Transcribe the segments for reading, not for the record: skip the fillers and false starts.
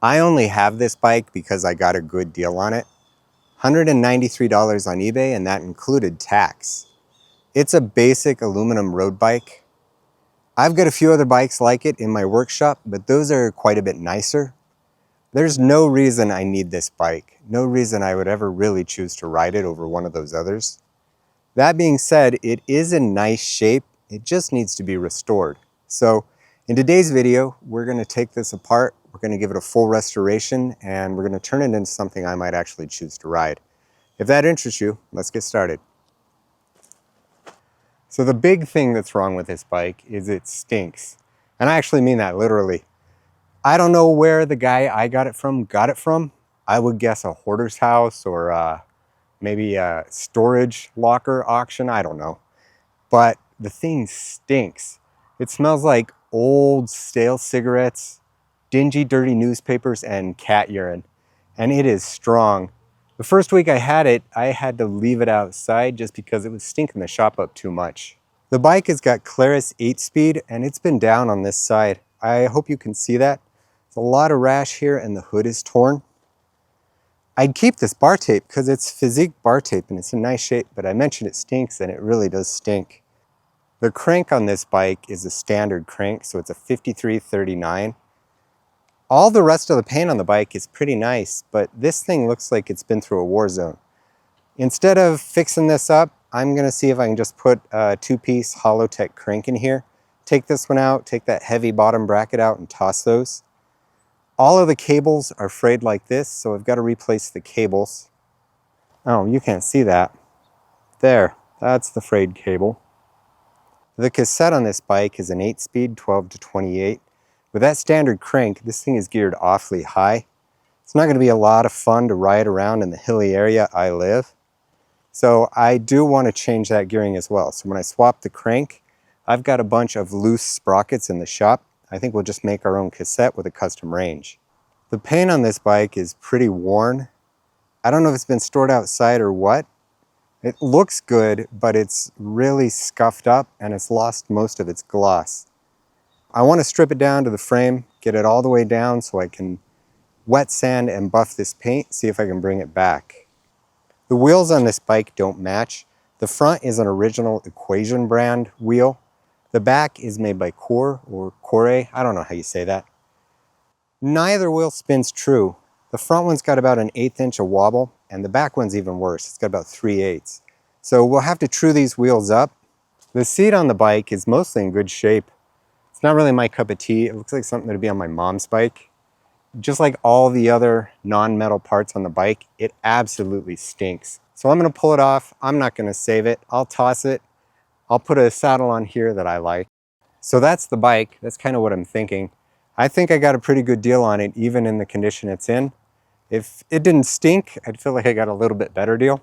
I only have this bike because I got a good deal on it. $193 on eBay, and that included tax. It's a basic aluminum road bike. I've got a few other bikes like it in my workshop, but those are quite a bit nicer. There's no reason I need this bike. No reason I would ever really choose to ride it over one of those others. That being said, it is in nice shape. It just needs to be restored. So in today's video, we're going to take this apart. We're going to give it a full restoration, and we're going to turn it into something I might actually choose to ride. If that interests you, let's get started. So the big thing that's wrong with this bike is it stinks. And I actually mean that literally. I don't know where the guy I got it from. I would guess a hoarder's house or maybe a storage locker auction. I don't know. But the thing stinks. It smells like old stale cigarettes, dingy dirty newspapers, and cat urine. And it is strong. The first week I had it, I had to leave it outside just because it was stinking the shop up too much. The bike has got Claris 8-speed, and it's been down on this side. I hope you can see that. There's a lot of rash here, and the hood is torn. I'd keep this bar tape because it's physique bar tape and it's in nice shape, but I mentioned it stinks, and it really does stink. The crank on this bike is a standard crank, so it's a 5339. All the rest of the paint on the bike is pretty nice, but this thing looks like it's been through a war zone. Instead of fixing this up, I'm gonna see if I can just put a 2-piece Hollowtech crank in here, take this one out, take that heavy bottom bracket out, and toss those. All of the cables are frayed like this, so I've got to replace the cables. Oh, you can't see that. There, that's the frayed cable. The cassette on this bike is an 8-speed 12 to 28. With that standard crank, this thing is geared awfully high. It's not going to be a lot of fun to ride around in the hilly area I live. So I do want to change that gearing as well. So when I swap the crank, I've got a bunch of loose sprockets in the shop. I think we'll just make our own cassette with a custom range. The paint on this bike is pretty worn. I don't know if it's been stored outside or what. It looks good, but it's really scuffed up and it's lost most of its gloss. I want to strip it down to the frame, get it all the way down so I can wet sand and buff this paint, see if I can bring it back. The wheels on this bike don't match. The front is an original Equation brand wheel. The back is made by Core or Core, I don't know how you say that. Neither wheel spins true. The front one's got about 1/8 inch of wobble, and the back one's even worse. It's got about 3/8. So we'll have to true these wheels up. The seat on the bike is mostly in good shape. It's not really my cup of tea. It looks like something that'd be on my mom's bike. Just like all the other non-metal parts on the bike, it absolutely stinks. So I'm gonna pull it off. I'm not gonna save it. I'll toss it. I'll put a saddle on here that I like. So that's the bike. That's kind of what I'm thinking. I think I got a pretty good deal on it, even in the condition it's in. If it didn't stink, I'd feel like I got a little bit better deal.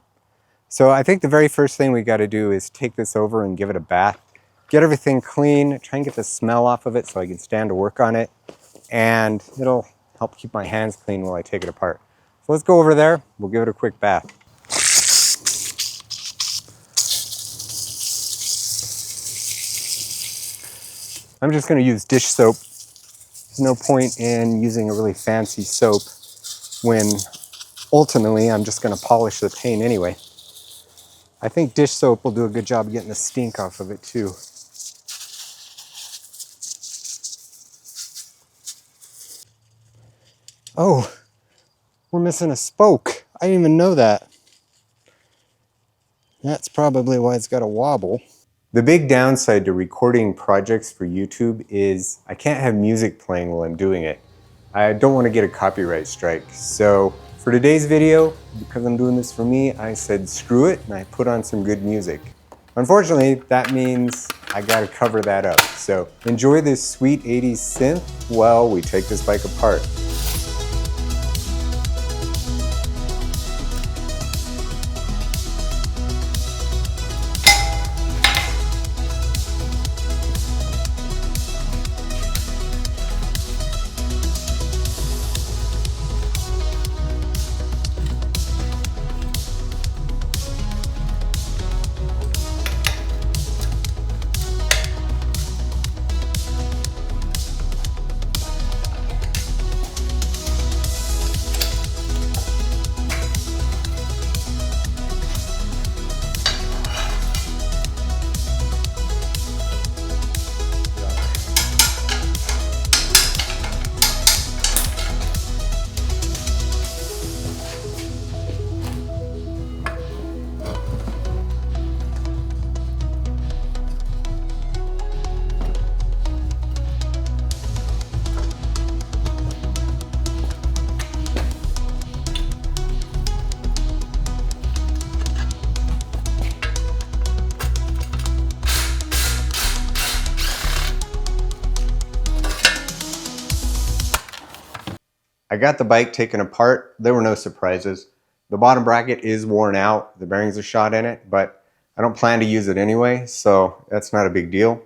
So I think the very first thing we got to do is take this over and give it a bath. Get everything clean, try and get the smell off of it so I can stand to work on it. And it'll help keep my hands clean while I take it apart. So let's go over there. We'll give it a quick bath. I'm just going to use dish soap. There's no point in using a really fancy soap when ultimately I'm just going to polish the paint anyway. I think dish soap will do a good job of getting the stink off of it too. Oh, we're missing a spoke. I didn't even know that. That's probably why it's got a wobble. The big downside to recording projects for YouTube is I can't have music playing while I'm doing it. I don't want to get a copyright strike. So for today's video, because I'm doing this for me, I said screw it and I put on some good music. Unfortunately, that means I gotta cover that up. So enjoy this sweet 80s synth while we take this bike apart. I got the bike taken apart. There were no surprises. The bottom bracket is worn out. The bearings are shot in it, but I don't plan to use it anyway, so that's not a big deal.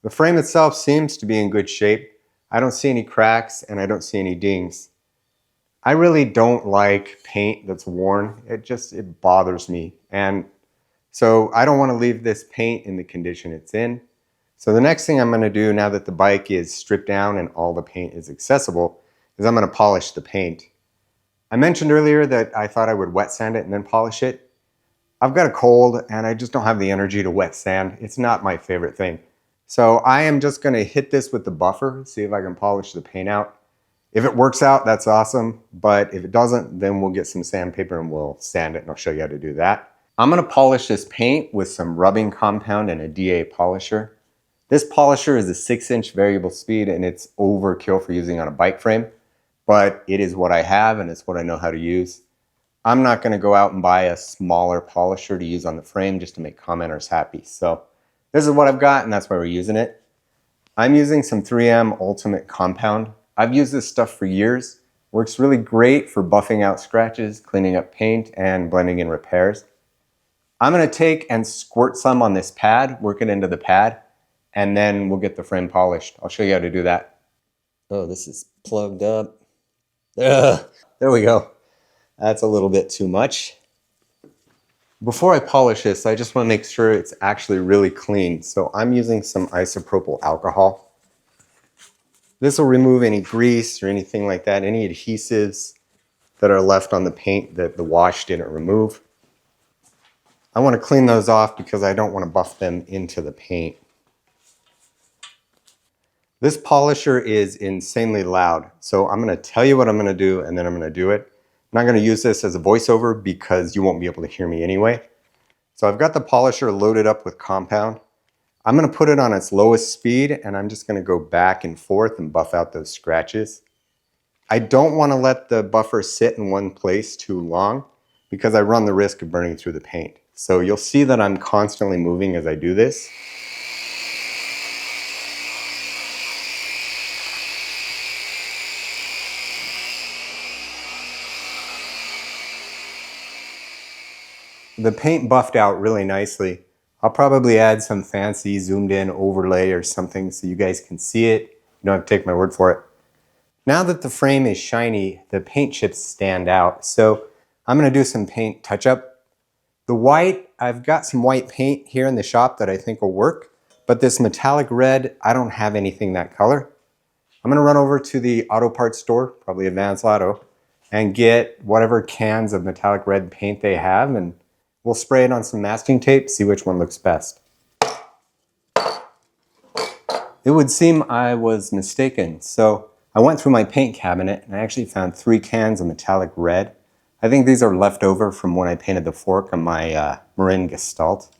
The frame itself seems to be in good shape. I don't see any cracks and I don't see any dings. I really don't like paint that's worn. It bothers me. And so I don't want to leave this paint in the condition it's in. So the next thing I'm going to do now that the bike is stripped down and all the paint is accessible is I'm going to polish the paint. I mentioned earlier that I thought I would wet sand it and then polish it. I've got a cold and I just don't have the energy to wet sand. It's not my favorite thing. So I am just going to hit this with the buffer, see if I can polish the paint out. If it works out, that's awesome. But if it doesn't, then we'll get some sandpaper and we'll sand it, and I'll show you how to do that. I'm going to polish this paint with some rubbing compound and a DA polisher. This polisher is a 6-inch variable speed and it's overkill for using on a bike frame, but it is what I have and it's what I know how to use. I'm not going to go out and buy a smaller polisher to use on the frame just to make commenters happy. So this is what I've got and that's why we're using it. I'm using some 3M Ultimate Compound. I've used this stuff for years. Works really great for buffing out scratches, cleaning up paint, and blending in repairs. I'm going to take and squirt some on this pad, work it into the pad, and then we'll get the frame polished. I'll show you how to do that. Oh, this is plugged up. Ugh, there we go. That's a little bit too much. Before I polish this, I just want to make sure it's actually really clean. So I'm using some isopropyl alcohol. This will remove any grease or anything like that, any adhesives that are left on the paint that the wash didn't remove. I want to clean those off because I don't want to buff them into the paint. This polisher is insanely loud, so I'm going to tell you what I'm going to do and then I'm going to do it. I'm not going to use this as a voiceover because you won't be able to hear me anyway. So I've got the polisher loaded up with compound. I'm going to put it on its lowest speed and I'm just going to go back and forth and buff out those scratches. I don't want to let the buffer sit in one place too long because I run the risk of burning through the paint. So you'll see that I'm constantly moving as I do this. The paint buffed out really nicely. I'll probably add some fancy zoomed in overlay or something so you guys can see it. You don't have to take my word for it. Now that the frame is shiny, the paint chips stand out. So I'm going to do some paint touch up. The white, I've got some white paint here in the shop that I think will work, but this metallic red, I don't have anything that color. I'm going to run over to the auto parts store, probably Advance Auto, and get whatever cans of metallic red paint they have, and we'll spray it on some masking tape, see which one looks best. It would seem I was mistaken. So I went through my paint cabinet and I actually found 3 cans of metallic red. I think these are left over from when I painted the fork on my Marin Gestalt.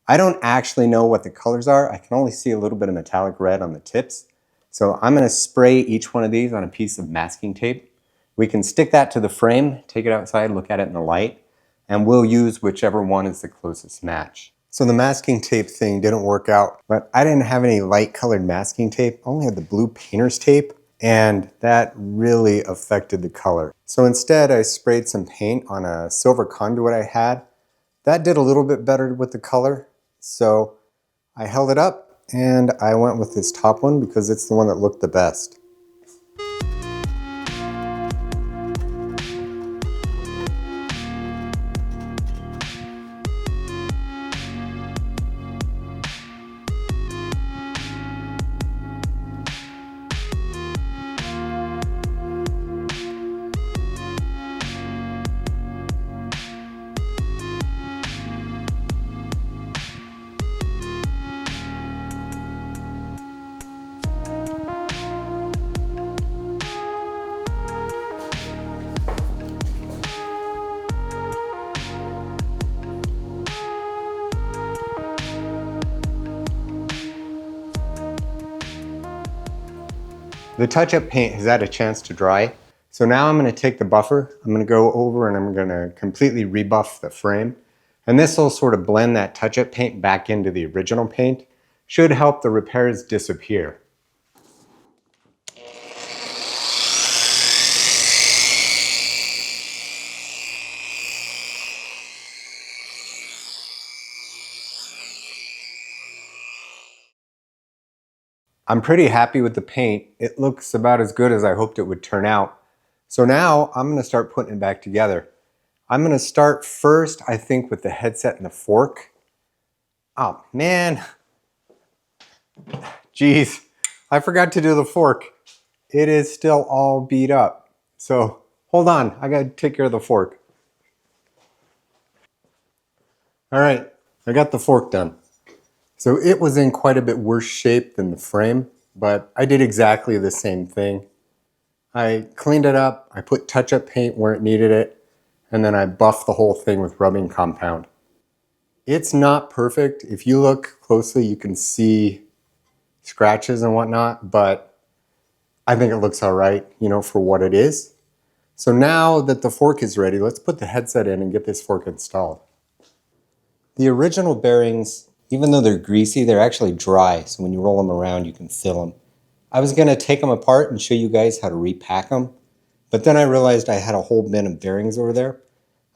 I don't actually know what the colors are. I can only see a little bit of metallic red on the tips. So I'm going to spray each one of these on a piece of masking tape. We can stick that to the frame, take it outside, look at it in the light, and we'll use whichever one is the closest match. So the masking tape thing didn't work out, but I didn't have any light colored masking tape. I only had the blue painter's tape, and that really affected the color. So instead I sprayed some paint on a silver conduit I had. That did a little bit better with the color. So I held it up and I went with this top one because it's the one that looked the best. The touch-up paint has had a chance to dry, so now I'm going to take the buffer, I'm going to go over and I'm going to completely rebuff the frame, and this will sort of blend that touch-up paint back into the original paint. Should help the repairs disappear. I'm pretty happy with the paint. It looks about as good as I hoped it would turn out. So now I'm gonna start putting it back together. I'm gonna start first, I think, with the headset and the fork. Oh man, geez, I forgot to do the fork. It is still all beat up. So hold on, I gotta take care of the fork. All right, I got the fork done. So it was in quite a bit worse shape than the frame, but I did exactly the same thing. I cleaned it up, I put touch-up paint where it needed it, and then I buffed the whole thing with rubbing compound. It's not perfect. If you look closely, you can see scratches and whatnot, but I think it looks all right, you know, for what it is. So now that the fork is ready, let's put the headset in and get this fork installed. The original bearings, even though they're greasy, they're actually dry, so when you roll them around, you can feel them. I was gonna take them apart and show you guys how to repack them, but then I realized I had a whole bin of bearings over there.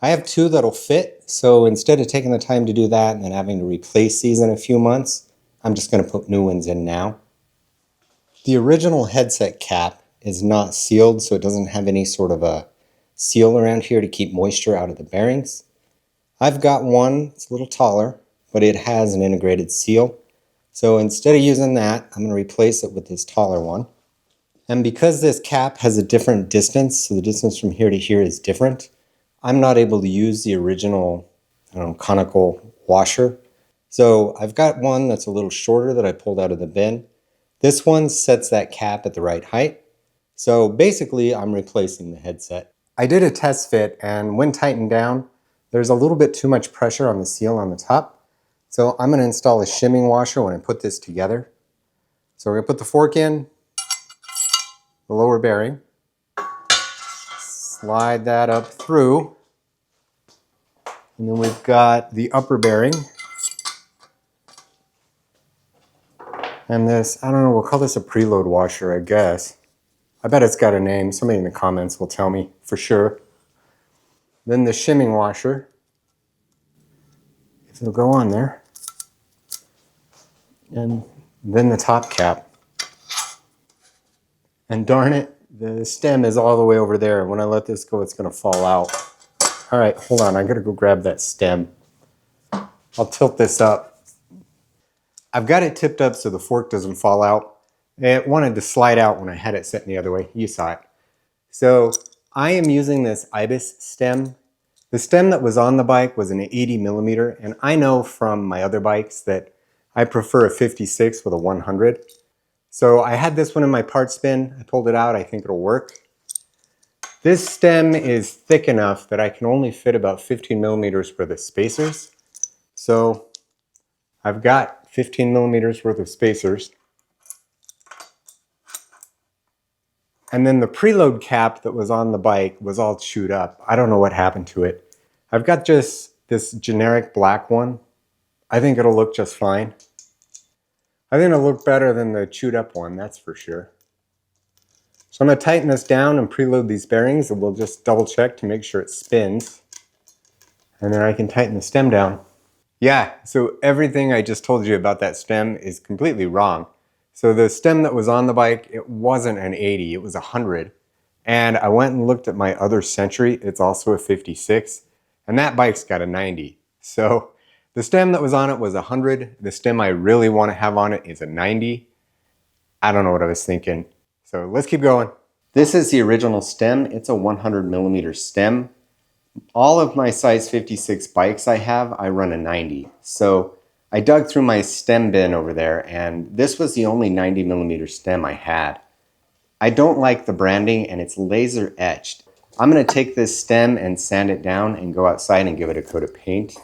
I have two that'll fit, so instead of taking the time to do that and then having to replace these in a few months, I'm just gonna put new ones in now. The original headset cap is not sealed, so it doesn't have any sort of a seal around here to keep moisture out of the bearings. I've got one, it's a little taller, but it has an integrated seal. So instead of using that, I'm going to replace it with this taller one. And because this cap has a different distance, so the distance from here to here is different, I'm not able to use the original conical washer. So I've got one that's a little shorter that I pulled out of the bin. This one sets that cap at the right height. So basically, I'm replacing the headset. I did a test fit, and when tightened down, there's a little bit too much pressure on the seal on the top. So I'm going to install a shimming washer when I put this together. So we're going to put the fork in, the lower bearing, slide that up through, and then we've got the upper bearing. And this, I don't know, we'll call this a preload washer, I guess. I bet it's got a name. Somebody in the comments will tell me for sure. Then the shimming washer, if it'll go on there. And then the top cap. And darn it, the stem is all the way over there. When I let this go, it's gonna fall out. All right, hold on, I gotta go grab that stem. I'll tilt this up. I've got it tipped up so the fork doesn't fall out. It wanted to slide out when I had it set the other way. You saw it. So I am using this IBIS stem. The stem that was on the bike was an 80 millimeter, and I know from my other bikes that I prefer a 56 with a 100. So I had this one in my parts bin. I pulled it out. I think it'll work. This stem is thick enough that I can only fit about 15 millimeters worth of spacers. So I've got 15 millimeters worth of spacers. And then the preload cap that was on the bike was all chewed up. I don't know what happened to it. I've got just this generic black one. I think it'll look just fine. I think it'll look better than the chewed up one, that's for sure. So I'm going to tighten this down and preload these bearings, and we'll just double check to make sure it spins. And then I can tighten the stem down. Yeah, so everything I just told you about that stem is completely wrong. So the stem that was on the bike, it wasn't an 80, it was 100. And I went and looked at my other Century, it's also a 56, and that bike's got a 90. So the stem that was on it was 100. The stem I really want to have on it is a 90. I don't know what I was thinking. So let's keep going. This is the original stem. It's a 100 millimeter stem. All of my size 56 bikes I have, I run a 90. So I dug through my stem bin over there, and this was the only 90 millimeter stem I had. I don't like the branding, and it's laser etched. I'm going to take this stem and sand it down and go outside and give it a coat of paint.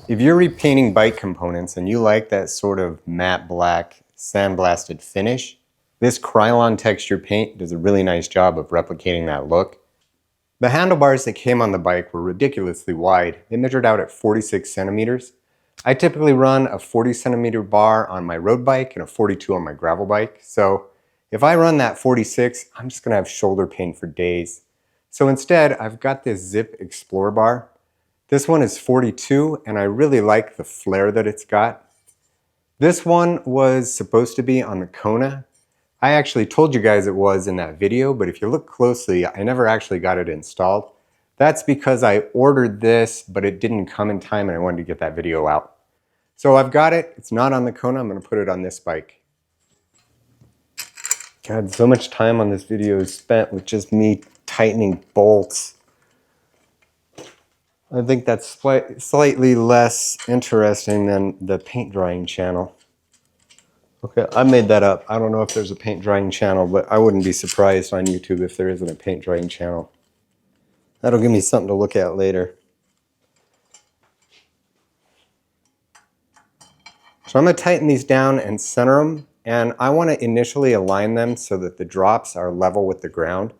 If you're repainting bike components and you like that sort of matte black sandblasted finish, this Krylon texture paint does a really nice job of replicating that look. The handlebars that came on the bike were ridiculously wide. They measured out at 46 centimeters. I typically run a 40 centimeter bar on my road bike and a 42 on my gravel bike. So if I run that 46, I'm just gonna have shoulder pain for days. So instead, I've got this Zip Explorer bar. This one is 42, and I really like the flare that it's got. This one was supposed to be on the Kona. I actually told you guys it was in that video, but if you look closely, I never actually got it installed. That's because I ordered this, but it didn't come in time and I wanted to get that video out. So I've got it. It's not on the Kona. I'm going to put it on this bike. God, so much time on this video is spent with just me tightening bolts. I think that's slightly less interesting than the paint drying channel. Okay, I made that up. I don't know if there's a paint drying channel, but I wouldn't be surprised on YouTube if there isn't a paint drying channel. That'll give me something to look at later. So I'm going to tighten these down and center them, and I want to initially align them so that the drops are level with the ground.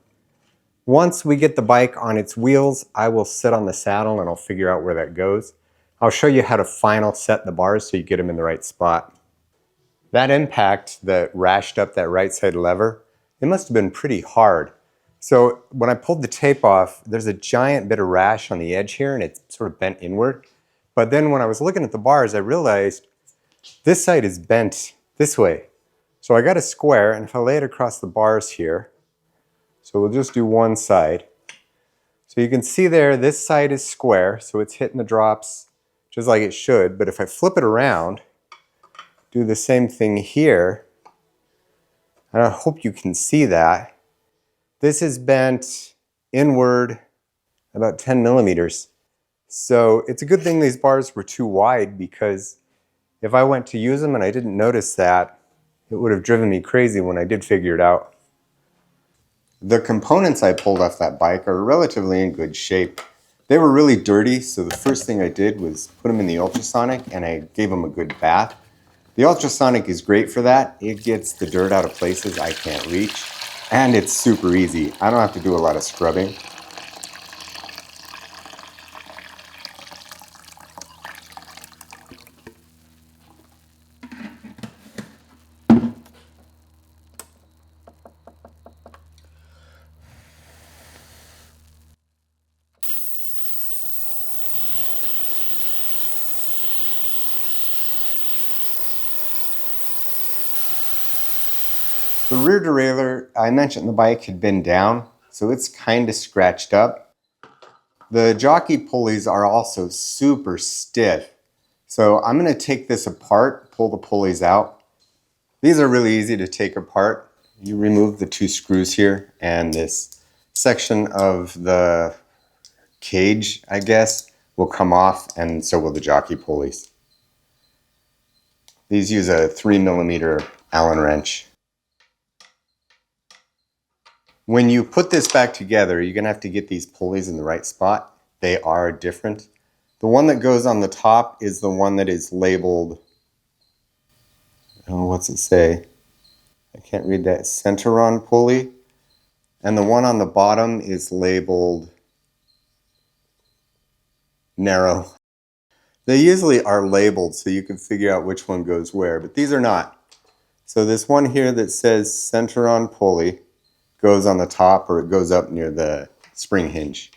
Once we get the bike on its wheels, I will sit on the saddle and I'll figure out where that goes. I'll show you how to final set the bars so you get them in the right spot. That impact that rashed up that right side lever, it must have been pretty hard. So when I pulled the tape off, there's a giant bit of rash on the edge here and it's sort of bent inward. But then when I was looking at the bars, I realized this side is bent this way. So I got a square, and if I lay it across the bars here, so we'll just do one side. So you can see there, this side is square, so it's hitting the drops just like it should. But if I flip it around, do the same thing here, and I hope you can see that. This is bent inward about 10 millimeters. So it's a good thing these bars were too wide, because if I went to use them and I didn't notice that, it would have driven me crazy when I did figure it out. The components I pulled off that bike are relatively in good shape. They were really dirty, so the first thing I did was put them in the ultrasonic and I gave them a good bath. The ultrasonic is great for that. It gets the dirt out of places I can't reach, and it's super easy. I don't have to do a lot of scrubbing. The rear derailleur, I mentioned the bike had been down, so it's kind of scratched up. The jockey pulleys are also super stiff. So I'm going to take this apart, pull the pulleys out. These are really easy to take apart. You remove the two screws here, and this section of the cage, I guess, will come off, and so will the jockey pulleys. These use a 3mm Allen wrench. When you put this back together, you're going to have to get these pulleys in the right spot. They are different. The one that goes on the top is the one that is labeled, oh, what's it say? I can't read that. Center-on pulley. And the one on the bottom is labeled narrow. They usually are labeled so you can figure out which one goes where, but these are not. So this one here that says center-on pulley goes on the top, or it goes up near the spring hinge.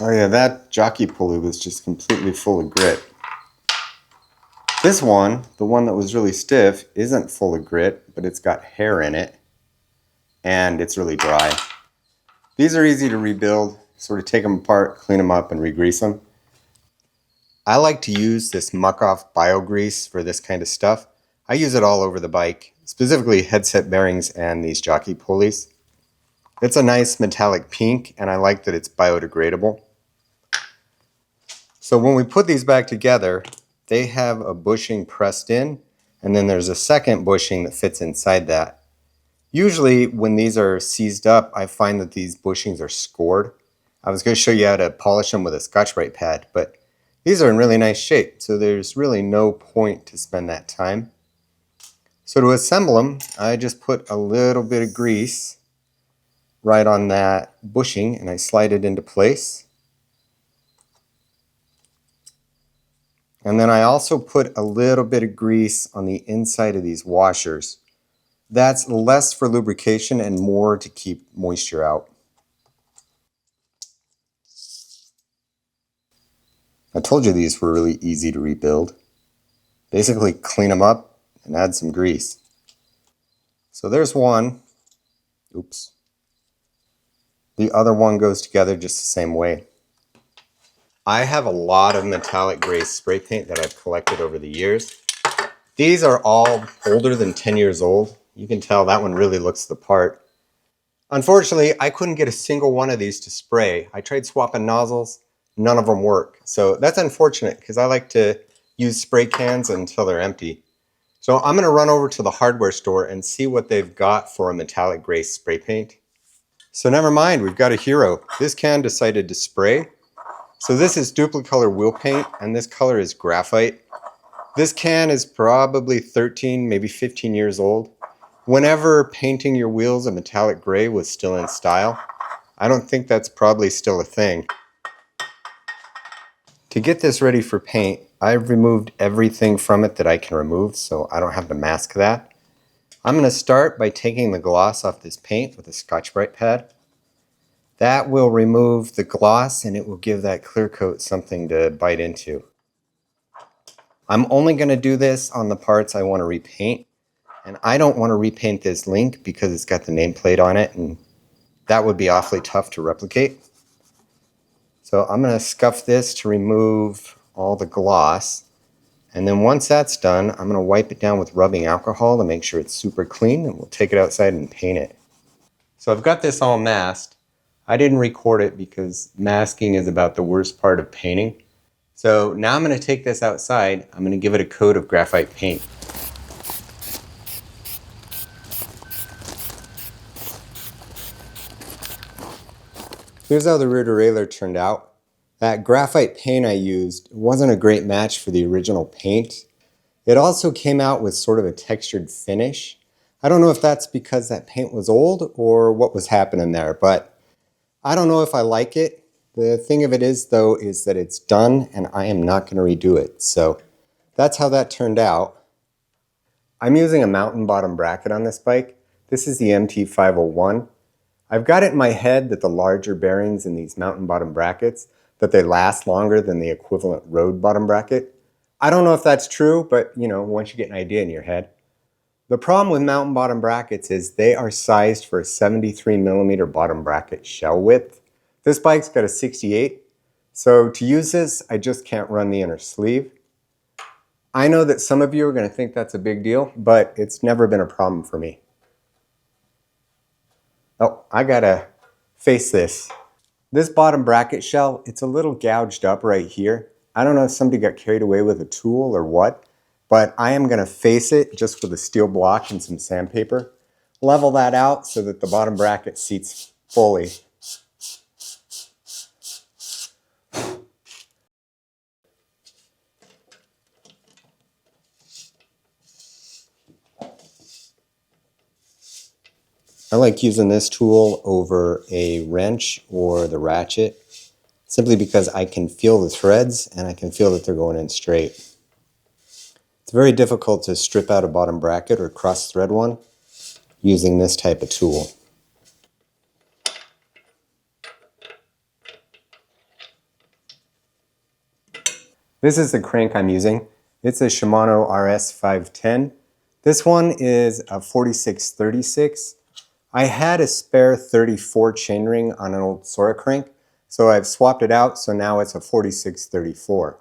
Oh yeah, that jockey pulley was just completely full of grit. This one, the one that was really stiff, isn't full of grit, but it's got hair in it, and it's really dry. These are easy to rebuild. Sort of take them apart, clean them up, and re-grease them. I like to use this muck-off bio grease for this kind of stuff. I use it all over the bike, specifically headset bearings and these jockey pulleys. It's a nice metallic pink, and I like that it's biodegradable. So when we put these back together, they have a bushing pressed in, and then there's a second bushing that fits inside that. Usually when these are seized up, I find that these bushings are scored. I was going to show you how to polish them with a Scotch-Brite pad, but these are in really nice shape, so there's really no point to spend that time. So to assemble them, I just put a little bit of grease right on that bushing, and I slide it into place. And then I also put a little bit of grease on the inside of these washers. That's less for lubrication and more to keep moisture out. I told you these were really easy to rebuild. Basically clean them up and add some grease. So there's one. Oops. The other one goes together just the same way. I have a lot of metallic gray spray paint that I've collected over the years. These are all older than 10 years old. You can tell that one really looks the part. Unfortunately, I couldn't get a single one of these to spray. I tried swapping nozzles, none of them work. So that's unfortunate because I like to use spray cans until they're empty. So I'm going to run over to the hardware store and see what they've got for a metallic gray spray paint. So never mind, we've got a hero. This can decided to spray. So this is duplicolor wheel paint and this color is graphite. This can is probably 13, maybe 15 years old. Whenever painting your wheels a metallic gray was still in style, I don't think that's probably still a thing. To get this ready for paint, I've removed everything from it that I can remove so I don't have to mask that. I'm going to start by taking the gloss off this paint with a Scotch-Brite pad. That will remove the gloss and it will give that clear coat something to bite into. I'm only going to do this on the parts I want to repaint. And I don't want to repaint this link because it's got the nameplate on it and that would be awfully tough to replicate. So I'm going to scuff this to remove all the gloss. And then once that's done, I'm going to wipe it down with rubbing alcohol to make sure it's super clean and we'll take it outside and paint it. So I've got this all masked. I didn't record it because masking is about the worst part of painting. So now I'm going to take this outside. I'm going to give it a coat of graphite paint. Here's how the rear derailleur turned out. That graphite paint I used wasn't a great match for the original paint. It also came out with sort of a textured finish. I don't know if that's because that paint was old or what was happening there, but I don't know if I like it. The thing of it is, though, is that it's done and I am not going to redo it. So that's how that turned out. I'm using a mountain bottom bracket on this bike. This is the MT501. I've got it in my head that the larger bearings in these mountain bottom brackets, that they last longer than the equivalent road bottom bracket. I don't know if that's true, but you know, once you get an idea in your head. The problem with mountain bottom brackets is they are sized for a 73mm bottom bracket shell width. This bike's got a 68, so to use this, I just can't run the inner sleeve. I know that some of you are going to think that's a big deal, but it's never been a problem for me. Oh, I gotta face this. This bottom bracket shell, it's a little gouged up right here. I don't know if somebody got carried away with a tool or what, but I am gonna face it just with a steel block and some sandpaper. Level that out so that the bottom bracket seats fully. I like using this tool over a wrench or the ratchet simply because I can feel the threads and I can feel that they're going in straight. It's very difficult to strip out a bottom bracket or cross thread one using this type of tool. This is the crank I'm using. It's a Shimano RS510. This one is a 4636. I had a spare 34 chainring on an old Sora crank, so I've swapped it out, so now it's a 4634.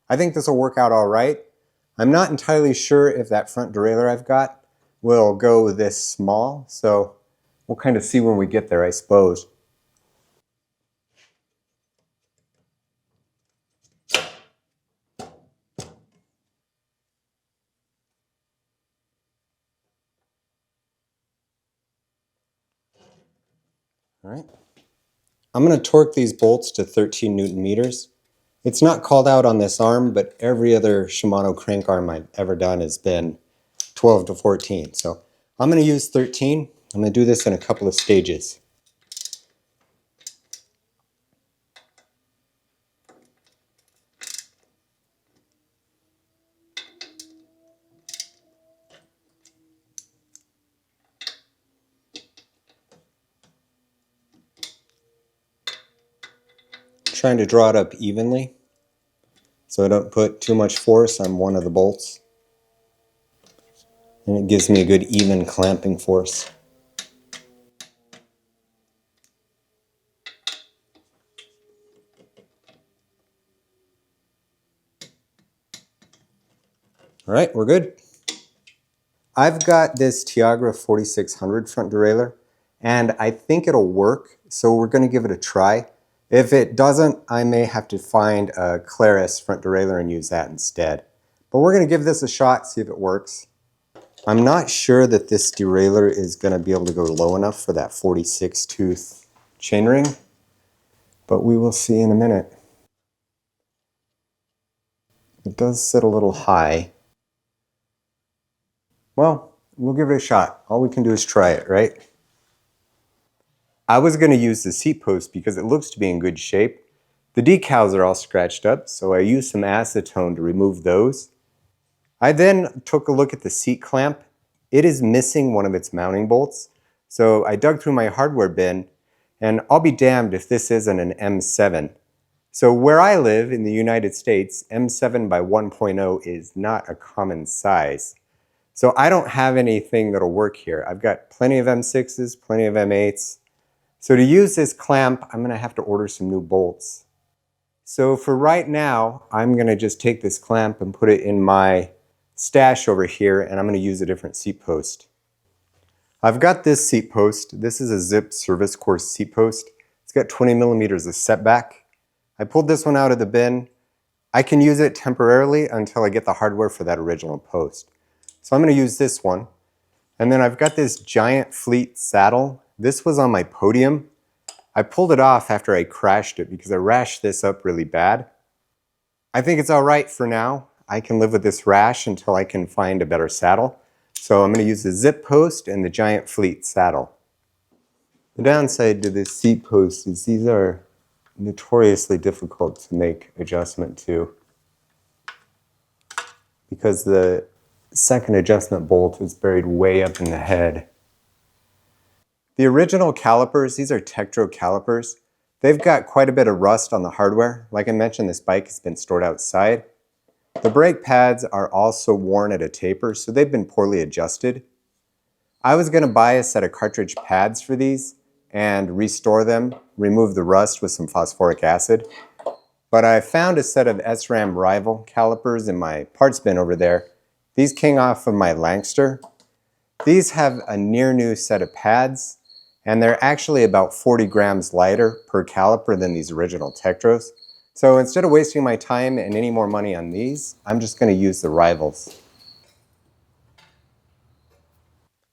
I think this will work out all right. I'm not entirely sure if that front derailleur I've got will go this small, so we'll kind of see when we get there, I suppose. All right. I'm going to torque these bolts to 13 Newton meters. It's not called out on this arm, but every other Shimano crank arm I've ever done has been 12 to 14. So I'm going to use 13. I'm going to do this in a couple of stages. trying to draw it up evenly so I don't put too much force on one of the bolts. And it gives me a good even clamping force. All right, we're good. I've got this Tiagra 4600 front derailleur, and I think it'll work, so we're going to give it a try. If it doesn't, I may have to find a Claris front derailleur and use that instead. But we're going to give this a shot, see if it works. I'm not sure that this derailleur is going to be able to go low enough for that 46 tooth chainring, but we will see in a minute. It does sit a little high. Well, we'll give it a shot. All we can do is try it, right? I was going to use the seat post because it looks to be in good shape. The decals are all scratched up, so I used some acetone to remove those. I then took a look at the seat clamp. It is missing one of its mounting bolts. So I dug through my hardware bin, and I'll be damned if this isn't an M7. So where I live in the United States, M7 by 1.0 is not a common size. So I don't have anything that'll work here. I've got plenty of M6s, plenty of M8s. So to use this clamp, I'm going to have to order some new bolts. So for right now, I'm going to just take this clamp and put it in my stash over here, and I'm going to use a different seat post. I've got this seat post. This is a Zip service course seat post. It's got 20 millimeters of setback. I pulled this one out of the bin. I can use it temporarily until I get the hardware for that original post. So I'm going to use this one. And then I've got this giant Fleet saddle. This was on my podium. I pulled it off after I crashed it because I rashed this up really bad. I think it's all right for now. I can live with this rash until I can find a better saddle. So I'm going to use the Zip post and the giant Fleet saddle. The downside to this seat post is these are notoriously difficult to make adjustment to because the second adjustment bolt is buried way up in the head. The original calipers, these are Tektro calipers. They've got quite a bit of rust on the hardware. Like I mentioned, this bike has been stored outside. The brake pads are also worn at a taper, so they've been poorly adjusted. I was going to buy a set of cartridge pads for these and restore them, remove the rust with some phosphoric acid. But I found a set of SRAM Rival calipers in my parts bin over there. These came off of my Langster. These have a near new set of pads, and they're actually about 40 grams lighter per caliper than these original Tektros. So instead of wasting my time and any more money on these, I'm just going to use the Rivals.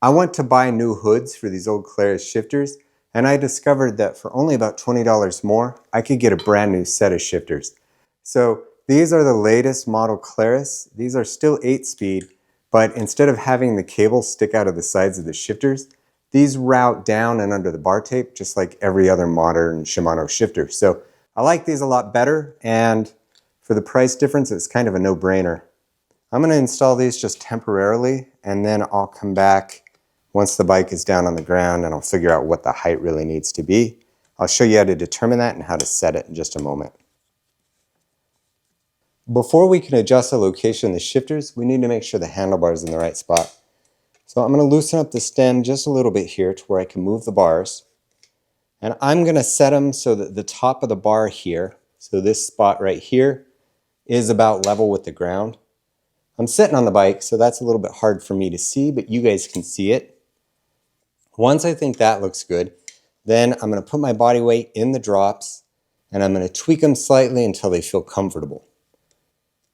I went to buy new hoods for these old Claris shifters, and I discovered that for only about $20 more, I could get a brand new set of shifters. So these are the latest model Claris. These are still 8-speed, but instead of having the cable stick out of the sides of the shifters, these route down and under the bar tape, just like every other modern Shimano shifter. So I like these a lot better, and for the price difference, it's kind of a no-brainer. I'm going to install these just temporarily, and then I'll come back once the bike is down on the ground, and I'll figure out what the height really needs to be. I'll show you how to determine that and how to set it in just a moment. Before we can adjust the location of the shifters, we need to make sure the handlebar is in the right spot. So I'm going to loosen up the stem just a little bit here to where I can move the bars. And I'm going to set them so that the top of the bar here, so this spot right here, is about level with the ground. I'm sitting on the bike, so that's a little bit hard for me to see, but you guys can see it. Once I think that looks good, then I'm going to put my body weight in the drops, and I'm going to tweak them slightly until they feel comfortable.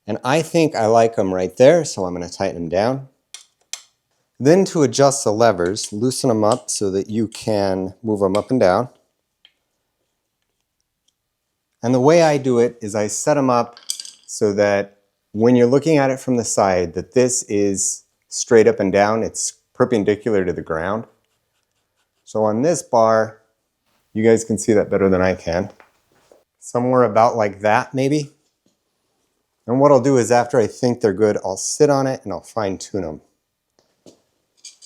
And I think I like them right there, so I'm going to tighten them down. Then to adjust the levers, loosen them up so that you can move them up and down. And the way I do it is I set them up so that when you're looking at it from the side, that this is straight up and down, it's perpendicular to the ground. So on this bar, you guys can see that better than I can. Somewhere about like that maybe. And what I'll do is after I think they're good, I'll sit on it and I'll fine tune them.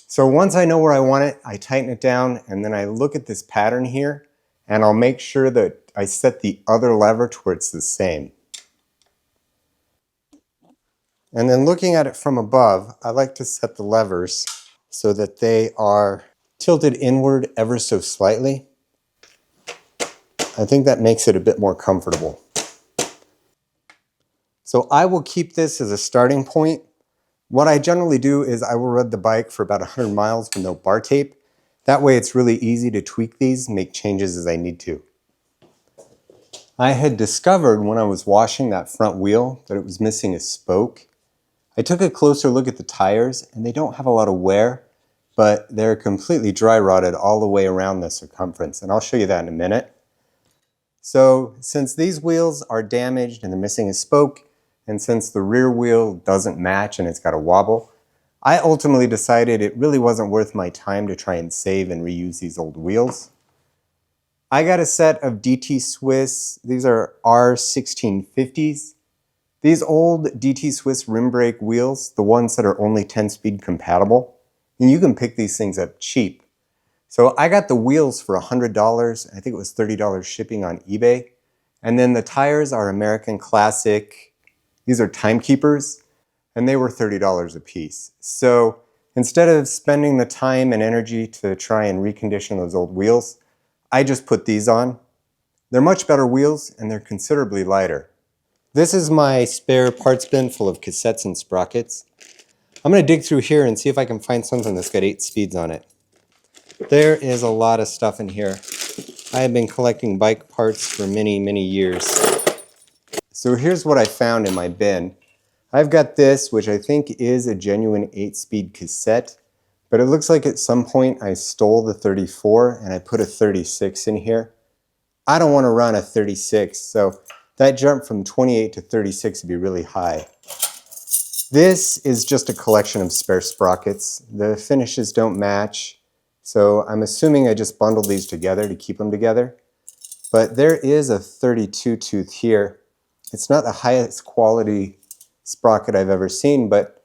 So once I know where I want it, I tighten it down, and then I look at this pattern here, and I'll make sure that I set the other lever to where it's the same. And then looking at it from above, I like to set the levers so that they are tilted inward ever so slightly. I think that makes it a bit more comfortable. So I will keep this as a starting point. What I generally do is I will ride the bike for about 100 miles with no bar tape. That way it's really easy to tweak these, make changes as I need to. I had discovered when I was washing that front wheel that it was missing a spoke. I took a closer look at the tires and they don't have a lot of wear, but they're completely dry rotted all the way around the circumference, and I'll show you that in a minute. So since these wheels are damaged and they're missing a spoke, and since the rear wheel doesn't match and it's got a wobble, I ultimately decided it really wasn't worth my time to try and save and reuse these old wheels. I got a set of DT Swiss, these are R1650s. These old DT Swiss rim brake wheels, the ones that are only 10-speed compatible, and you can pick these things up cheap. So I got the wheels for $100, I think it was $30 shipping on eBay. And then the tires are American Classic, these are Timekeepers, and they were $30 a piece. So instead of spending the time and energy to try and recondition those old wheels, I just put these on. They're much better wheels and they're considerably lighter. This is my spare parts bin full of cassettes and sprockets. I'm going to dig through here and see if I can find something that's got 8 speeds on it. There is a lot of stuff in here. I have been collecting bike parts for many, many years. So here's what I found in my bin. I've got this, which I think is a genuine 8-speed cassette, but it looks like at some point I stole the 34 and I put a 36 in here. I don't want to run a 36, so that jump from 28 to 36 would be really high. This is just a collection of spare sprockets. The finishes don't match, so I'm assuming I just bundled these together to keep them together. But there is a 32 tooth here. It's not the highest quality sprocket I've ever seen, but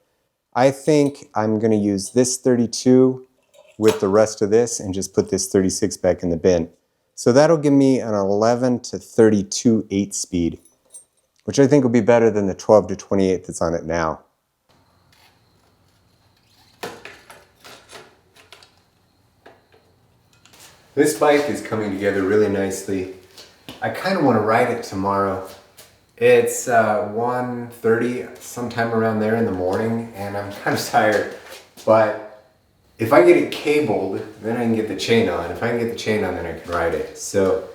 I think I'm going to use this 32 with the rest of this and just put this 36 back in the bin. So that'll give me an 11 to 32 8-speed, which I think will be better than the 12 to 28 that's on it now. This bike is coming together really nicely. I kind of want to ride it tomorrow. It's 1:30, sometime around there in the morning, and I'm kind of tired. But if I get it cabled, then I can get the chain on. If I can get the chain on, then I can ride it. So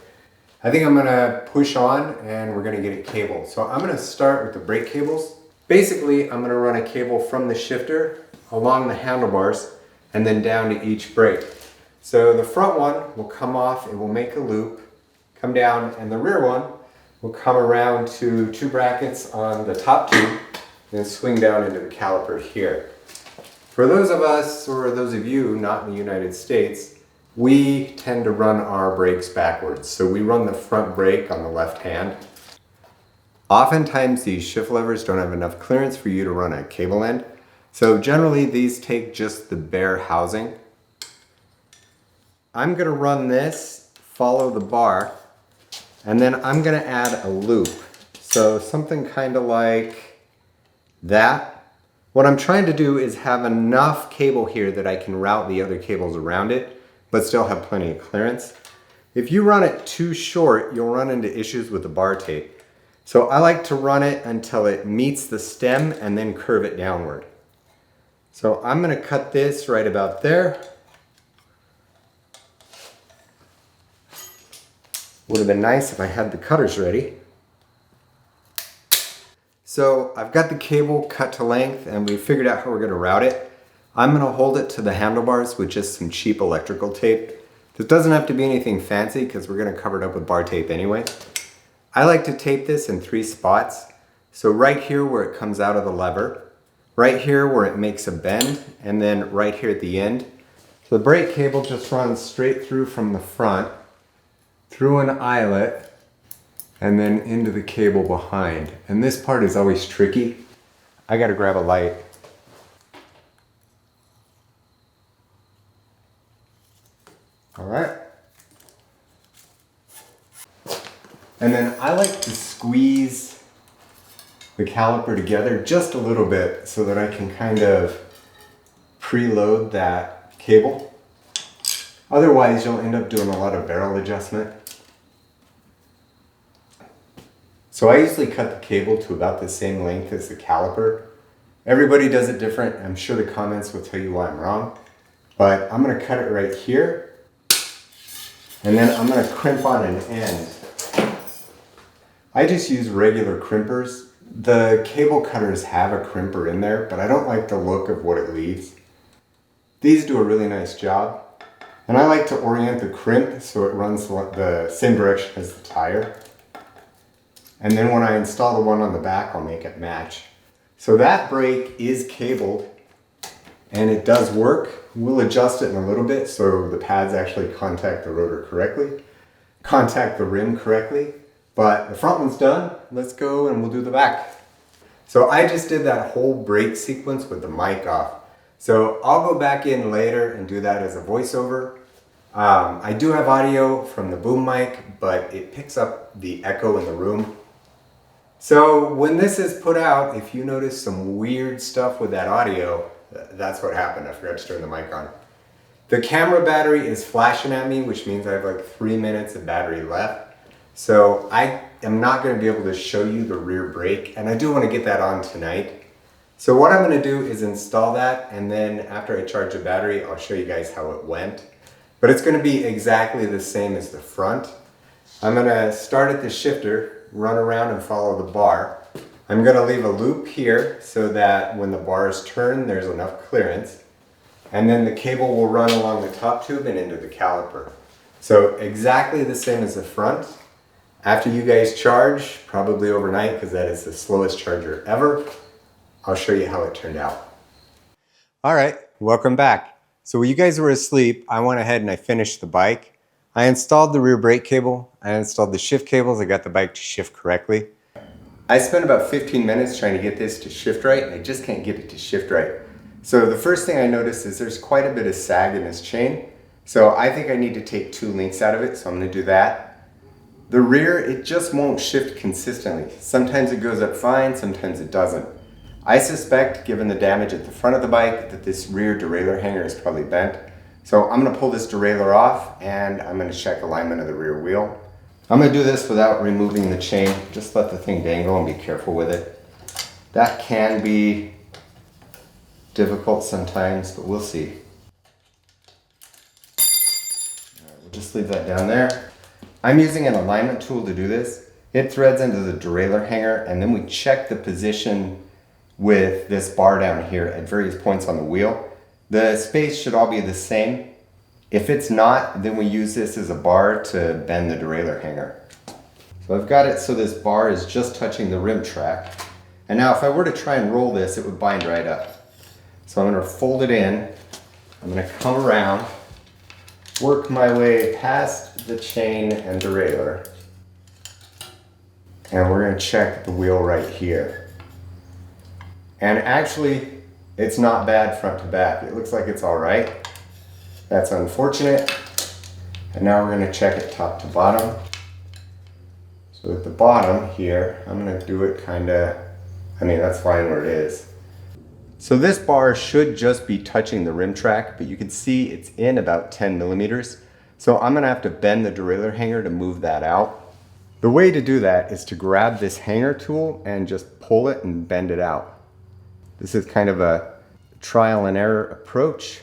I think I'm gonna push on and we're gonna get it cabled. So I'm gonna start with the brake cables. Basically, I'm gonna run a cable from the shifter along the handlebars and then down to each brake. So the front one will come off, it will make a loop, come down, and the rear one will come around to 2 brackets on the top tube and swing down into the caliper here. For those of us, or those of you not in the United States, we tend to run our brakes backwards. So we run the front brake on the left hand. Oftentimes these shift levers don't have enough clearance for you to run a cable end. So generally these take just the bare housing. I'm gonna run this, follow the bar, and then I'm gonna add a loop. So something kind of like that. What I'm trying to do is have enough cable here that I can route the other cables around it, but still have plenty of clearance. If you run it too short, you'll run into issues with the bar tape. So I like to run it until it meets the stem and then curve it downward. So I'm gonna cut this right about there. Would have been nice if I had the cutters ready. So I've got the cable cut to length and we figured out how we're gonna route it. I'm gonna hold it to the handlebars with just some cheap electrical tape. This doesn't have to be anything fancy because we're gonna cover it up with bar tape anyway. I like to tape this in 3 spots. So right here where it comes out of the lever, right here where it makes a bend, and then right here at the end. So the brake cable just runs straight through from the front, through an eyelet, and then into the cable behind. And this part is always tricky. I gotta grab a light. All right. And then I like to squeeze the caliper together just a little bit so that I can kind of preload that cable. Otherwise, you'll end up doing a lot of barrel adjustment. So I usually cut the cable to about the same length as the caliper. Everybody does it different. I'm sure the comments will tell you why I'm wrong. But I'm gonna cut it right here. And then I'm gonna crimp on an end. I just use regular crimpers. The cable cutters have a crimper in there, but I don't like the look of what it leaves. These do a really nice job. And I like to orient the crimp so it runs the same direction as the tire. And then when I install the one on the back, I'll make it match. So that brake is cabled and it does work. We'll adjust it in a little bit so the pads actually contact the rotor correctly, contact the rim correctly. But the front one's done. Let's go and we'll do the back. So I just did that whole brake sequence with the mic off. So I'll go back in later and do that as a voiceover. I do have audio from the boom mic, but it picks up the echo in the room. So when this is put out, if you notice some weird stuff with that audio, that's what happened. I forgot to turn the mic on. The camera battery is flashing at me, which means I have like 3 minutes of battery left. So I am not going to be able to show you the rear brake, and I do want to get that on tonight. So what I'm going to do is install that, and then after I charge the battery, I'll show you guys how it went. But it's going to be exactly the same as the front. I'm going to start at the shifter, run around and follow the bar. I'm going to leave a loop here so that when the bars turn, there's enough clearance. And then the cable will run along the top tube and into the caliper. So exactly the same as the front. After you guys charge, probably overnight because that is the slowest charger ever, I'll show you how it turned out. All right, welcome back. So while you guys were asleep, I went ahead and I finished the bike. I installed the rear brake cable, I installed the shift cables, I got the bike to shift correctly. I spent about 15 minutes trying to get this to shift right, and I just can't get it to shift right. So the first thing I noticed is there's quite a bit of sag in this chain. So I think I need to take 2 links out of it, so I'm gonna do that. The rear, it just won't shift consistently. Sometimes it goes up fine, sometimes it doesn't. I suspect, given the damage at the front of the bike, that this rear derailleur hanger is probably bent. So I'm gonna pull this derailleur off and I'm gonna check alignment of the rear wheel. I'm gonna do this without removing the chain. Just let the thing dangle and be careful with it. That can be difficult sometimes, but we'll see. All right, we'll just leave that down there. I'm using an alignment tool to do this. It threads into the derailleur hanger, and then we check the position with this bar down here at various points on the wheel. The space should all be the same. If it's not, then we use this as a bar to bend the derailleur hanger. So I've got it so this bar is just touching the rim track. And now if I were to try and roll this, it would bind right up. So I'm going to fold it in. I'm going to come around, work my way past the chain and derailleur. And we're going to check the wheel right here. And actually, it's not bad front to back. It looks like it's all right. That's unfortunate. And now we're going to check it top to bottom. So at the bottom here, I'm going to do it that's fine where it is. So this bar should just be touching the rim track, but you can see it's in about 10 millimeters. So I'm gonna have to bend the derailleur hanger to move that out. The way to do that is to grab this hanger tool and just pull it and bend it out. This is kind of a trial and error approach.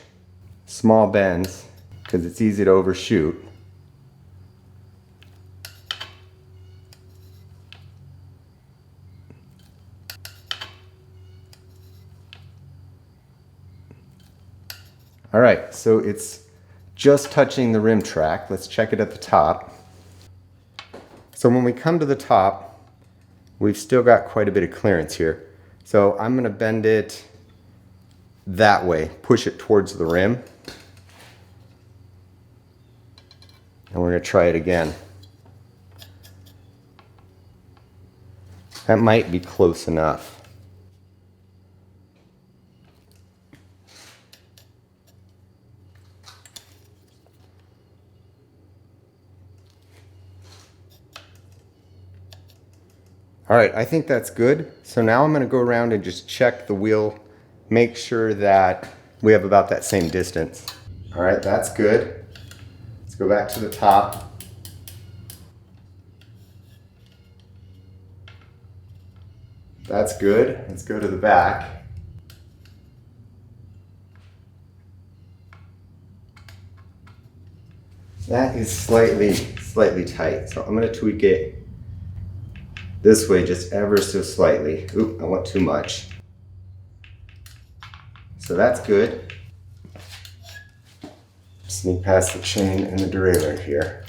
Small bends, because it's easy to overshoot. All right, so it's just touching the rim track. Let's check it at the top. So when we come to the top, we've still got quite a bit of clearance here. So I'm gonna bend it that way, push it towards the rim. And we're gonna try it again. That might be close enough. All right, I think that's good. So now I'm gonna go around and just check the wheel, make sure that we have about that same distance. All right, that's good. Let's go back to the top. That's good. Let's go to the back. That is slightly tight. So I'm gonna tweak it this way just ever so slightly. Oop, I want too much. So that's good. Sneak past the chain and the derailleur here.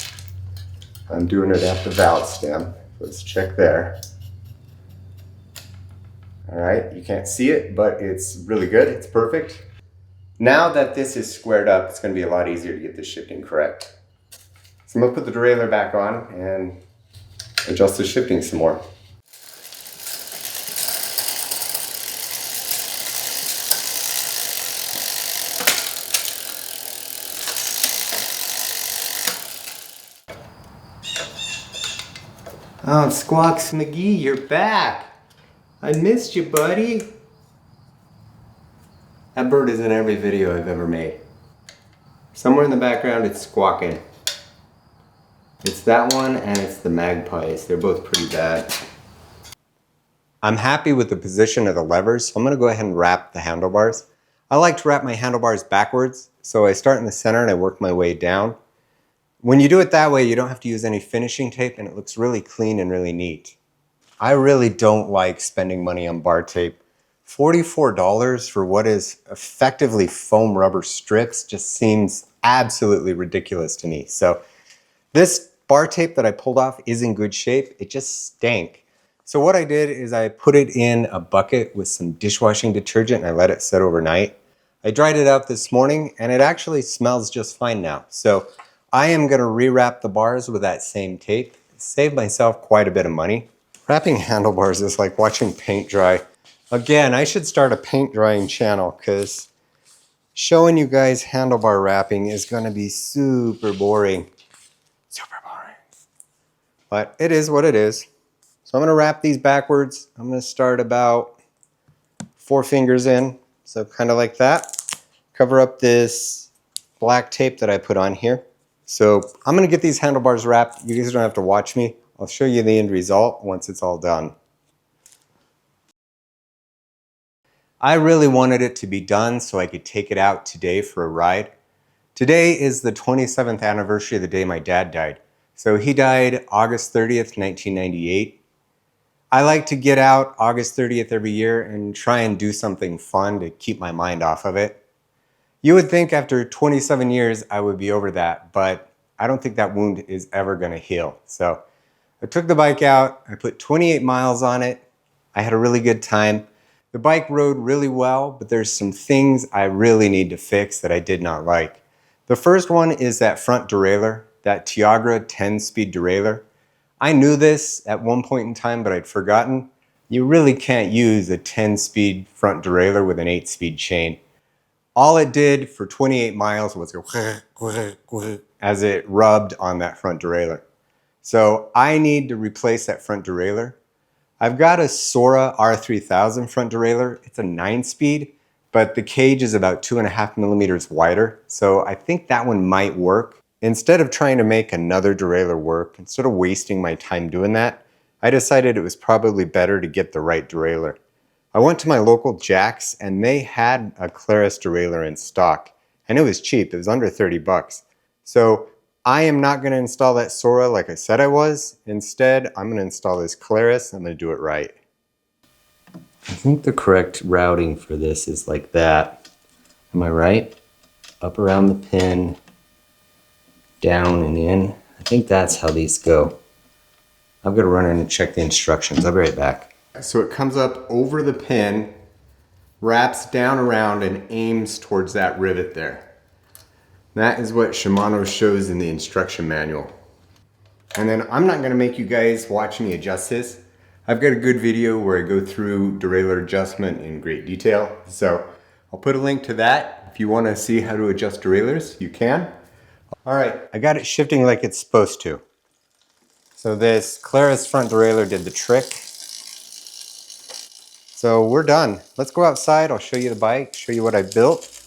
I'm doing it at the valve stem. Let's check there. All right, you can't see it, but it's really good. It's perfect. Now that this is squared up, it's gonna be a lot easier to get this shifting correct. So I'm gonna put the derailleur back on and adjust the shifting some more. Oh, Squawks McGee, you're back. I missed you, buddy. That bird is in every video I've ever made. Somewhere in the background it's squawking. It's that one and it's the magpies. They're both pretty bad. I'm happy with the position of the levers, so I'm gonna go ahead and wrap the handlebars. I like to wrap my handlebars backwards, so I start in the center and I work my way down. When you do it that way, you don't have to use any finishing tape and it looks really clean and really neat. I really don't like spending money on bar tape. $44 for what is effectively foam rubber strips just seems absolutely ridiculous to me. So this bar tape that I pulled off is in good shape. It just stank. So what I did is I put it in a bucket with some dishwashing detergent and I let it sit overnight. I dried it out this morning and it actually smells just fine now. So I am gonna rewrap the bars with that same tape. Save myself quite a bit of money. Wrapping handlebars is like watching paint dry. Again, I should start a paint drying channel because showing you guys handlebar wrapping is gonna be super boring. Super boring. But it is what it is. So I'm gonna wrap these backwards. I'm gonna start about 4 fingers in. So kind of like that. Cover up this black tape that I put on here. So I'm gonna get these handlebars wrapped. You guys don't have to watch me. I'll show you the end result once it's all done. I really wanted it to be done so I could take it out today for a ride. Today is the 27th anniversary of the day my dad died. So he died August 30th, 1998. I like to get out August 30th every year and try and do something fun to keep my mind off of it. You would think after 27 years I would be over that, but I don't think that wound is ever gonna heal. So I took the bike out, I put 28 miles on it. I had a really good time. The bike rode really well, but there's some things I really need to fix that I did not like. The first one is that front derailleur, that Tiagra 10-speed derailleur. I knew this at one point in time, but I'd forgotten. You really can't use a 10-speed front derailleur with an 8-speed chain. All it did for 28 miles was go as it rubbed on that front derailleur. So I need to replace that front derailleur. I've got a Sora R3000 front derailleur. It's a 9-speed, but the cage is about 2.5 millimeters wider. So I think that one might work. Instead of trying to make another derailleur work, instead of wasting my time doing that, I decided it was probably better to get the right derailleur. I went to my local Jack's and they had a Claris derailleur in stock and it was cheap. It was under 30 bucks. So I am not going to install that Sora like I said I was. Instead, I'm going to install this Claris. I'm going to do it right. I think the correct routing for this is like that. Am I right? Up around the pin, down and in. I think that's how these go. I'm going to run in and check the instructions. I'll be right back. So it comes up over the pin, wraps down around and aims towards that rivet there. That is what Shimano shows in the instruction manual. And then I'm not going to make you guys watch me adjust this. I've got a good video where I go through derailleur adjustment in great detail. So I'll put a link to that. If you want to see how to adjust derailleurs, you can. All right, I got it shifting like it's supposed to. So this Claris front derailleur did the trick. So we're done. Let's go outside. I'll show you the bike, show you what I built.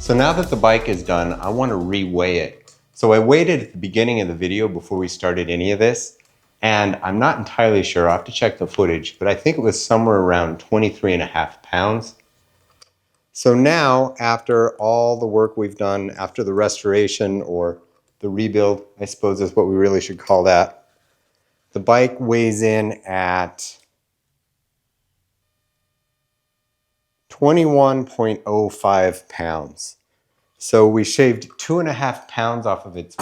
So now that the bike is done, I want to re-weigh it. So I weighed it at the beginning of the video before we started any of this, and I'm not entirely sure. I'll have to check the footage, but I think it was somewhere around 23.5 pounds. So now, after all the work we've done, after the restoration or the rebuild, I suppose is what we really should call that, the bike weighs in at 21.05 pounds. So we shaved 2.5 pounds off of its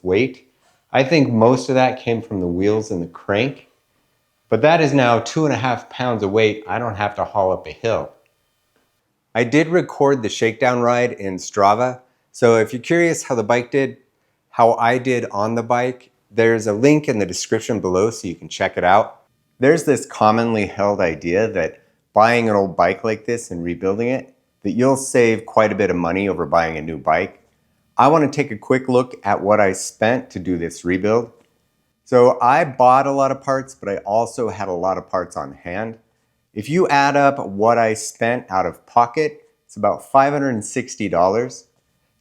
weight. I think most of that came from the wheels and the crank, but that is now 2.5 pounds of weight I don't have to haul up a hill. I did record the shakedown ride in Strava, so if you're curious how the bike did, how I did on the bike, there's a link in the description below so you can check it out. There's this commonly held idea that buying an old bike like this and rebuilding it, that you'll save quite a bit of money over buying a new bike. I want to take a quick look at what I spent to do this rebuild. So I bought a lot of parts, but I also had a lot of parts on hand. If you add up what I spent out of pocket, it's about $560.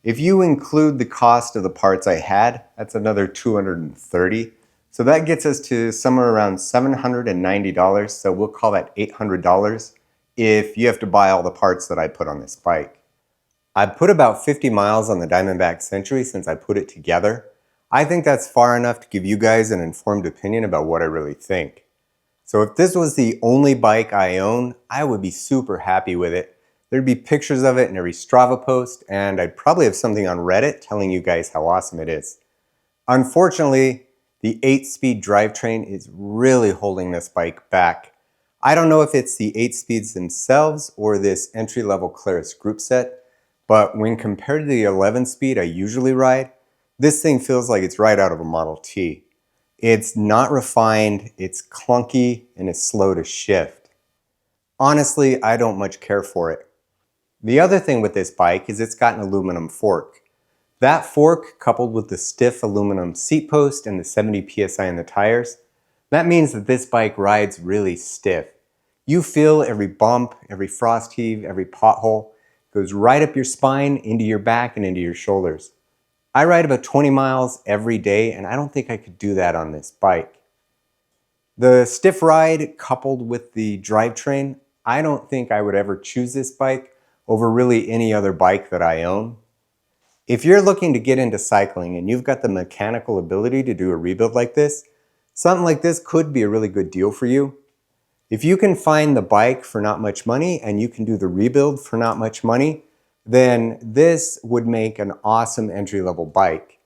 If you include the cost of the parts I had, that's another $230. So that gets us to somewhere around $790, so we'll call that $800 if you have to buy all the parts that I put on this bike. I put about 50 miles on the Diamondback Century since I put it together. I think that's far enough to give you guys an informed opinion about what I really think. So if this was the only bike I own, I would be super happy with it. There'd be pictures of it in every Strava post, and I'd probably have something on Reddit telling you guys how awesome it is. Unfortunately, the 8-speed drivetrain is really holding this bike back. I don't know if it's the 8 speeds themselves or this entry-level Claris group set, but when compared to the 11-speed I usually ride, this thing feels like it's right out of a Model T. It's not refined, it's clunky, and it's slow to shift. Honestly, I don't much care for it. The other thing with this bike is it's got an aluminum fork. That fork, coupled with the stiff aluminum seat post and the 70 psi in the tires, that means that this bike rides really stiff. You feel every bump, every frost heave, every pothole. It goes right up your spine, into your back, and into your shoulders. I ride about 20 miles every day, and I don't think I could do that on this bike. The stiff ride, coupled with the drivetrain, I don't think I would ever choose this bike over really any other bike that I own. If you're looking to get into cycling and you've got the mechanical ability to do a rebuild like this, something like this could be a really good deal for you. If you can find the bike for not much money and you can do the rebuild for not much money, then this would make an awesome entry-level bike.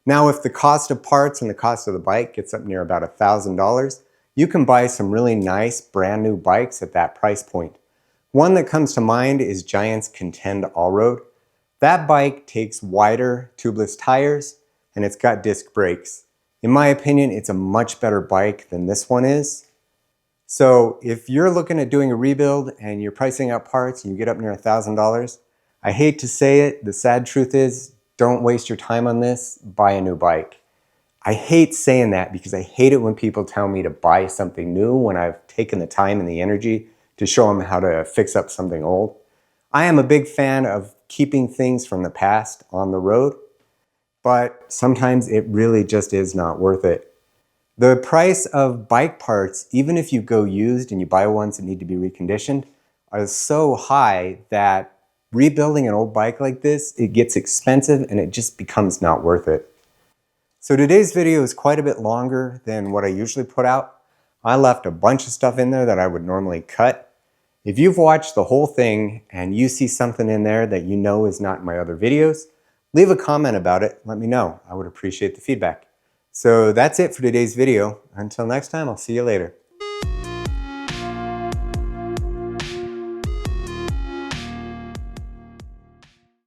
Now, if the cost of parts and the cost of the bike gets up near about $1,000, you can buy some really nice brand new bikes at that price point. One that comes to mind is Giant's Contend All-Road. That bike takes wider tubeless tires and it's got disc brakes. In my opinion, it's a much better bike than this one is. So if you're looking at doing a rebuild and you're pricing out parts and you get up near $1,000, I hate to say it, the sad truth is, don't waste your time on this, buy a new bike. I hate saying that because I hate it when people tell me to buy something new when I've taken the time and the energy to show them how to fix up something old. I am a big fan of keeping things from the past on the road, but sometimes it really just is not worth it. The price of bike parts, even if you go used and you buy ones that need to be reconditioned, are so high that rebuilding an old bike like this, it gets expensive and it just becomes not worth it. So today's video is quite a bit longer than what I usually put out. I left a bunch of stuff in there that I would normally cut. If you've watched the whole thing and you see something in there that you know is not in my other videos, leave a comment about it. Let me know. I would appreciate the feedback. So that's it for today's video. Until next time, I'll see you later.